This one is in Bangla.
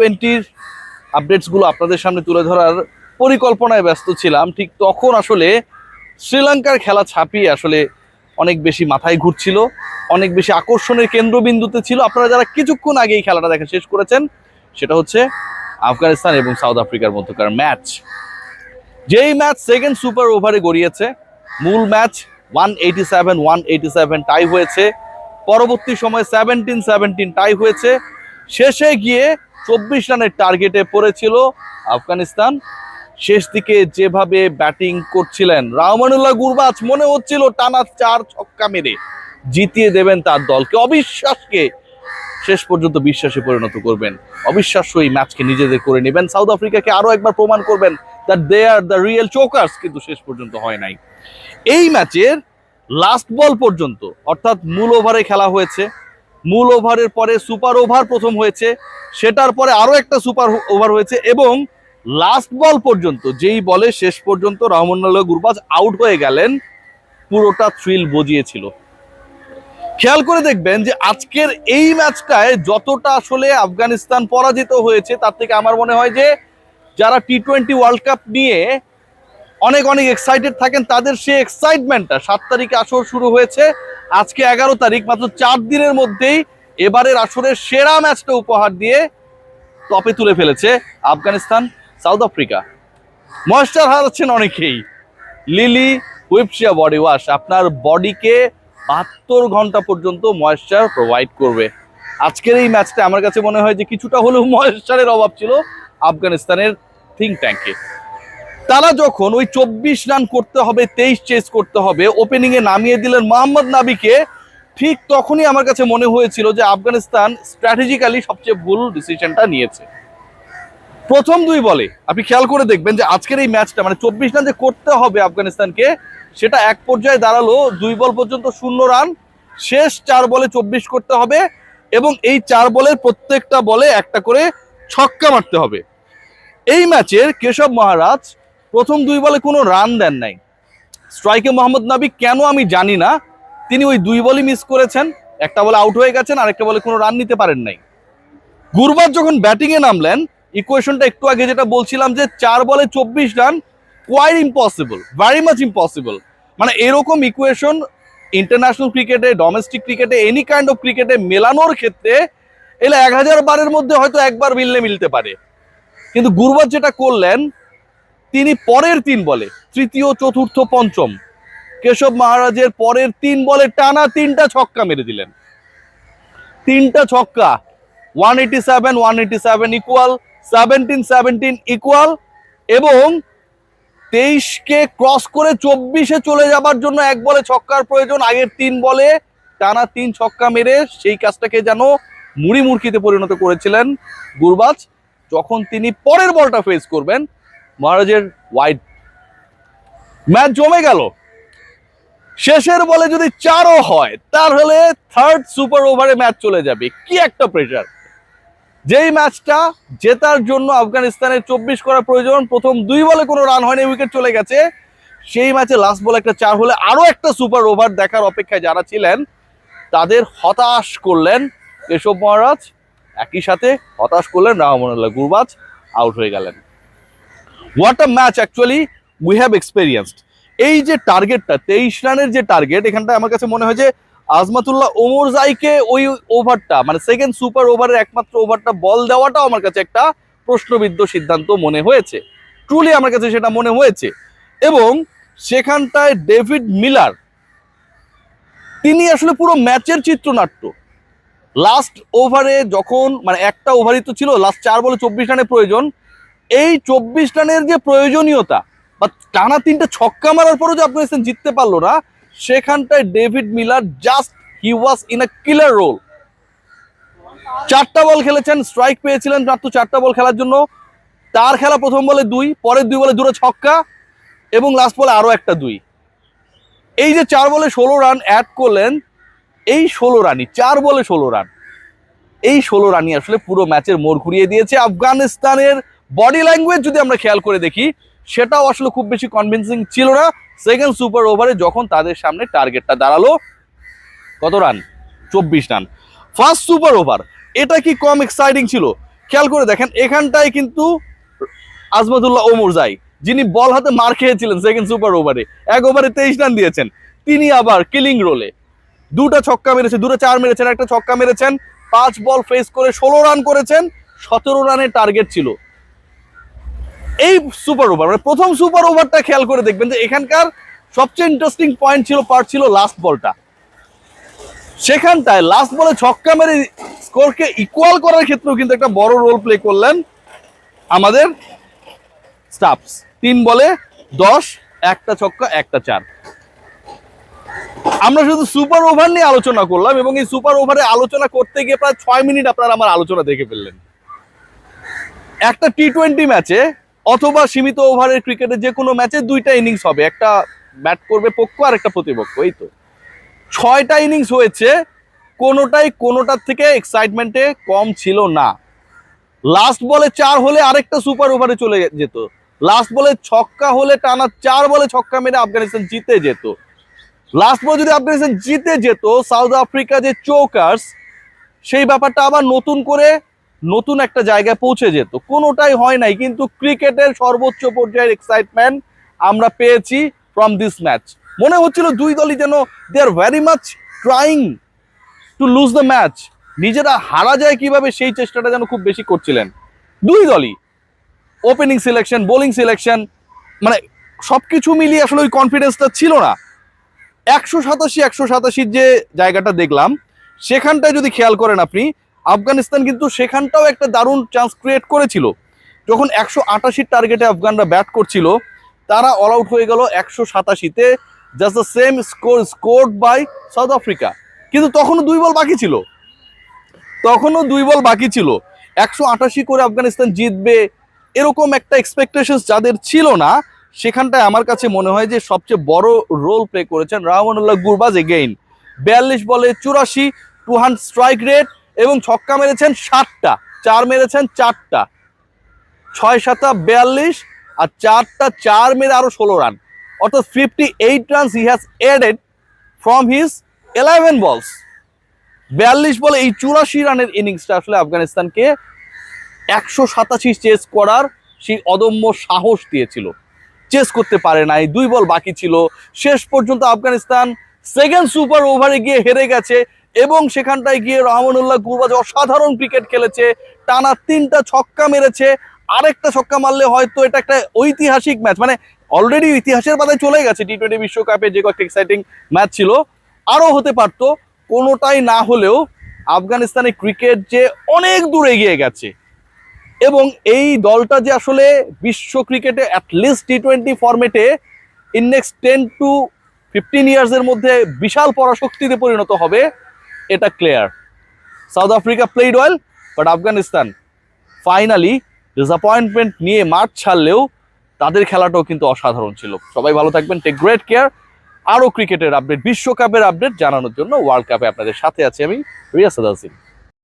টি-20 আপডেটসগুলো আপনাদের সামনে তুলে ধরার পরিকল্পনায় ব্যস্ত ছিলাম, ঠিক তখন আসলে শ্রীলঙ্কার খেলা ছাপিয়ে আসলে অনেক বেশি মাথায় ঘুরছিল, অনেক বেশি আকর্ষণের কেন্দ্রবিন্দুতে ছিল। আপনারা যারা কিছুক্ষণ আগে এই খেলাটা দেখা শেষ করেছেন, সেটা হচ্ছে আফগানিস্তান এবং সাউথ আফ্রিকার মধ্যকার ম্যাচ। যেই ম্যাচ সেকেন্ড সুপার ওভারে গড়িয়েছে। মূল ম্যাচ 187 টাই হয়েছে, পরবর্তী সময় 17-17 টাই হয়েছে। শেষে গিয়ে 24 রানের টার্গেটে পড়েছিল আফগানিস্তান। শেষ দিকে যেভাবে ব্যাটিং করছিলেন রাহমানুল্লাহ গুরবাজ, মনে হচ্ছিল টানা 4 ছক্কা মেরে জিতিয়ে দেবেন তার দলকে। অবিশ্বাসকে শেষ পর্যন্ত বিশ্বাসে পরিণত করবেন, অবিশ্বাস্য এই ম্যাচকে নিজেদের করে নেবেন, সাউথ আফ্রিকাকে আরো একবার প্রমাণ করবেন that they are the real chokers. কিন্তু শেষ পর্যন্ত হয় নাই। এই ম্যাচের লাস্ট বল পর্যন্ত, অর্থাৎ মূল ওভারে খেলা হয়েছে, মূল ওভারের পরে সুপার ওভার প্রথম হয়েছে, সেটার পরে আরো একটা সুপার ওভার হয়েছে, এবং লাস্ট বল পর্যন্ত যেই বলে শেষ পর্যন্ত রহমানুল্লাহ গুরবাজ আউট হয়ে গেলেন, পুরোটা থ্রিল বজিয়েছিল। খেয়াল করে দেখবেন যে আজকের এই ম্যাচটায় যতটা আসলে আফগানিস্তান পরাজিত হয়েছে, তার থেকে আমার মনে হয় যে যারা টি-20 ওয়ার্ল্ড কাপ নিয়ে অনেক অনেক এক্সাইটেড থাকেন, তাদের সেই এক্সাইটমেন্টটা 7 তারিখে আসর শুরু হয়েছে, আজকে 11 তারিখ, মাত্র 4 দিনের মধ্যেই এবারের আসরের সেরা ম্যাচটা উপহার দিয়ে টপে তুলে ফেলেছে আফগানিস্তান সাউথ আফ্রিকা। ময়েশ্চার হারাচ্ছেন অনেকেই। লিলি হুইপশিয়া বডি ওয়াশ আপনার বডিকে 72 ঘন্টা পর্যন্ত ময়েশ্চার প্রোভাইড করবে। আজকের এই ম্যাচটা আমার কাছে মনে হয় যে কিছুটা হলেও ময়েশ্চারের অভাব ছিল আফগানিস্তানের থিঙ্ক ট্যাঙ্কে। তারা যখন ওই 24 রান করতে হবে, 23 চেস করতে হবে, ওপেনিং এ নামিয়ে দিলেন মোহাম্মদ নাবিকে, ঠিক তখনই আমার কাছে মনে হয়েছিল যে আফগানিস্তান স্ট্র্যাটেজিক্যালি সবচেয়ে ভুল ডিসিশনটা নিয়েছে। প্রথম 2 বলে আপনি খেয়াল করে দেখবেন যে আজকের এই ম্যাচটা, মানে 24 রান যে করতে হবে আফগানিস্তানকে, সেটা এক পর্যায়ে দাঁড়ালো 2 বল পর্যন্ত 0 রান, শেষ 4 বলে 24 করতে হবে, এবং এই 4 বলের প্রত্যেকটা বলে একটা করে ছক্কা মারতে হবে। এই ম্যাচের কেশব মহারাজ প্রথম 2 বলে কোনো রান দেন নাই। স্ট্রাইকে মোহাম্মদ নাবি কেন আমি জানি না, তিনি ওই 2 বলই মিস করেছেন, একটা বলে আউট হয়ে গেছেন, আরেকটা বলে কোনো রান নিতে পারেন নাই। গুরবাজ যখন ব্যাটিং এ নামলেন, ইকুয়েশনটা একটু আগে যেটা বলছিলাম যে 4 বলে 24 run quite impossible, very much impossible. মানে এরকম ইকুয়েশন ইন্টারন্যাশনাল ক্রিকেটে, ডোমেস্টিক ক্রিকেটে, এনি কাইন্ড অফ ক্রিকেটে মেলানোর ক্ষেত্রে এলে 1000 বারের মধ্যে হয়তো একবার মিলতে পারে। কিন্তু গুরবাজ যেটা করলেন, তিনি পরের 3 বলে, তৃতীয়, চতুর্থ, পঞ্চম, কেশব মহারাজের পরের 3 বলে টানা 3টা ছক্কা মেরে দিলেন। 3টা ছক্কা, 187 ইকুয়াল, 17-17 ইকুয়াল, এবং 23কে ক্রস করে 24-এ চলে যাবার জন্য 1 বলে ছক্কার প্রয়োজন। আগের 3 বলে টানা 3 ছক্কা মেরে সেই কাজটাকে যেন মুড়ি মুড়কিতে পরিণত করেছিলেন গুরবাজ। যখন তিনি পরের বলটা ফেস করবেন, মহারাজের ওয়াইড, ম্যাচ জমে গেল। শেষের বলে যদি 4ও হয়, তাহলে 3rd সুপার ওভারে ম্যাচ চলে যাবে। কি একটা প্রেশার! যেই ম্যাচটা জেতার জন্য আফগানিস্তানের 24 করা প্রয়োজন, প্রথম 2 বলে কোনো রান হয়নি, উইকেট চলে গেছে, সেই ম্যাচে লাস্ট বলে একটা 4 হলে আরো একটা সুপার ওভার দেখার অপেক্ষায় যারা ছিলেন, তাদের হতাশ করলেন কেশব মহারাজ, একই সাথে হতাশ করলেন রহমানুল্লাহ গুরবাজ, আউট হয়ে গেলেন। What a match actually we have experienced. এই যে টার্গেটটা, 23 রানের যে টার্গেট, এখানটা আমার কাছে মনে হয় যে আজমাতুল্লাহ ওমরজাইকে ওই ওভারটা, মানে সেকেন্ড সুপার ওভারের একমাত্র ওভারটা বল দেওয়াটাও আমার কাছে একটা প্রশ্নবিদ্ধ সিদ্ধান্ত মনে হয়েছে। ট্রুলি আমার কাছে সেটা মনে হয়েছে। এবং সেখানটায় ডেভিড মিলার, তিনি আসলে পুরো ম্যাচের চিত্রনাট্য। লাস্ট ওভারে যখন, মানে একটা ওভারই তো ছিল, লাস্ট 4 বলে 24 রানের প্রয়োজন, এই 24 রানের যে প্রয়োজনীয়তা, বা টানা 3টা ছক্কা মারার পরও যে আফগানিস্তান জিততে পারলো না, সেখানটায় David Miller just he was in a killer role. 4টা বল খেলেছেন, স্ট্রাইক পেয়েছিলেন মাত্র 4টা বল খেলার জন্য। তার খেলা প্রথম বলে 2, পরের 2 বলে 2টা ছক্কা, এবং লাস্ট বলে আরো একটা 2। এই যে 4 বলে 16 রান অ্যাড করলেন, এই 16 রানই, 4 বলে 16 রান, এই 16 রানই আসলে পুরো ম্যাচের মোড় ঘুরিয়ে দিয়েছে। আফগানিস্তানের বডি ল্যাঙ্গুয়েজ যদি আমরা খেয়াল করে দেখি, সেটাও আসলে খুব বেশি কনভিন্সিং ছিল না। সেকেন্ড সুপার ওভারে যখন তাদের সামনে টার্গেটটা দাঁড়ালো, কত run? 24 run. First super over, এটা কি কম এক্সাইটিং ছিল? খেয়াল করে দেখেন এখানটায় কিন্তু আজমতুল্লাহ ওমরজাই, যিনি বল হাতে মার খেয়েছিলেন সেকেন্ড সুপার ওভারে, 1 ওভারে 23 রান দিয়েছেন, তিনি আবার কিলিং রোলে 2টা ছক্কা মেরেছেন, 2টা 4 মেরেছেন, একটা ছক্কা মেরেছেন, 5 বল ফেস করে 16 রান করেছেন, 17 রানের টার্গেট ছিল এই সুপার ওভার। মানে প্রথম সুপার ওভারটা খেয়াল করে দেখবেন যে এখানকার সবচেয়ে ইন্টারেস্টিং পয়েন্ট ছিল, পার্ট ছিল লাস্ট বলটা। সেখানটায় লাস্ট বলে ছক্কা মেরে স্কোরকে ইকুয়াল করার ক্ষেত্রেও কিন্তু একটা বড় রোল প্লে করলেন আমাদের স্টাফস। 3 বলে 10, একটা ছক্কা, একটা 4। আমরা শুধু সুপার ওভার নিয়ে আলোচনা করলাম এবং এই সুপার ওভারে আলোচনা করতে গিয়ে প্রায় 6 মিনিট আপনারা আমার আলোচনা দেখে ফেললেন। একটা টি-20 ম্যাচে অথবা সীমিত ওভারের ক্রিকেটে যে কোনো ম্যাচে 2টা ইনিংস হবে, একটা ব্যাট করবে পক্ষ আর একটা প্রতিপক্ষ। এই তো 6টা ইনিংস হয়েছে, কোনোটার থেকে এক্সাইটমেন্টে কম ছিল না। লাস্ট বলে 4 হলে আরেকটা সুপার ওভারে চলে যেত, লাস্ট বলে ছক্কা হলে টানা 4 বলে ছক্কা মেরে আফগানিস্তান জিতে যেত। লাস্ট বল যদি আফগানিস্তান জিতে যেত, সাউথ আফ্রিকা যে চোকার্স, সেই ব্যাপারটা আবার নতুন একটা জায়গায় পৌঁছে যেত। কোনোটাই হয় নাই, কিন্তু ক্রিকেটের সর্বোচ্চ পর্যায়ের এক্সাইটমেন্ট আমরা পেয়েছি ফ্রম দিস ম্যাচ। মনে হচ্ছিল দুই দলই যেন they are very much trying to lose the match, নিজেরা হারা যায় কিভাবে সেই চেষ্টাটা যেন খুব বেশি করছিলেন দুই দলই। ওপেনিং সিলেকশন, বোলিং সিলেকশন, মানে সবকিছু মিলিয়ে আসলে ওই কনফিডেন্সটা ছিল না। 187 যে জায়গাটা দেখলাম, সেখানটায় যদি খেয়াল করেন আপনি, আফগানিস্তান কিন্তু সেখানটাও একটা দারুণ চান্স ক্রিয়েট করেছিল। যখন 188 টার্গেটে আফগানরা ব্যাট করছিল, তারা অল আউট হয়ে গেল 187-তে, just the same scored by South Africa. কিন্তু তখনও 2 বল বাকি ছিল, 188 করে আফগানিস্তান জিতবে এরকম একটা এক্সপেকটেশন যাদের ছিল না, সেখানটায় আমার কাছে মনে হয় যে সবচেয়ে বড় রোল প্লে করেছেন রাহমানুল্লাহ গুরবাজ। এগেইন 42 বলে 84, 200 স্ট্রাইক রেট এবং ছক্কা মেরেছেন 7টা, 4 মেরেছেন 4টা, 6-7 42 আর 4টা 4 মেরে আরো 16 রান, অর্থাৎ 58 runs he has added from his 11 balls. 42 বলে এই 84 রানের ইনিংসটা আসলে আফগানিস্তানকে 187 চেস করার সেই অদম্য সাহস দিয়েছিল। চেস করতে পারে নাই, 2 বল বাকি ছিল, শেষ পর্যন্ত আফগানিস্তান সেকেন্ড সুপার ওভারে গিয়ে হেরে গেছে এবং সেখানটায় গিয়ে রহমানুল্লাহ গুরবাজ অসাধারণ ক্রিকেট খেলেছে, টানা 3টা ছক্কা মেরেছে। আরেকটা ছক্কা মারলে হয়তো এটা একটা ঐতিহাসিক ম্যাচ, মানে অলরেডি ইতিহাসের পাতায় চলে গেছে। টি-20 বিশ্বকাপে যে কয়েকটা এক্সাইটিং ম্যাচ ছিল, আরও হতে পারতো। কোনোটাই না হলেও আফগানিস্তানের ক্রিকেট যে অনেক দূর এগিয়ে গেছে এবং এই দলটা যে আসলে বিশ্ব ক্রিকেটে অ্যাটলিস্ট টি-20 ফরম্যাটে ইন নেক্সট 10 to 15 ইয়ার্সের মধ্যে বিশাল পরাশক্তিতে পরিণত হবে, এটা clear. South Africa played well, but Afghanistan finally disappointment নিয়ে মাঠ ছাড়লেও তাদের খেলাটাও কিন্তু অসাধারণ ছিল। সবাই ভালো থাকবেন, টেক গ্রেট কেয়ার। আরও ক্রিকেটের আপডেট, বিশ্বকাপের আপডেট জানানোর জন্য ওয়ার্ল্ড কাপে আপনাদের সাথে আছি আমি, রিয়াসাদ হাসিন।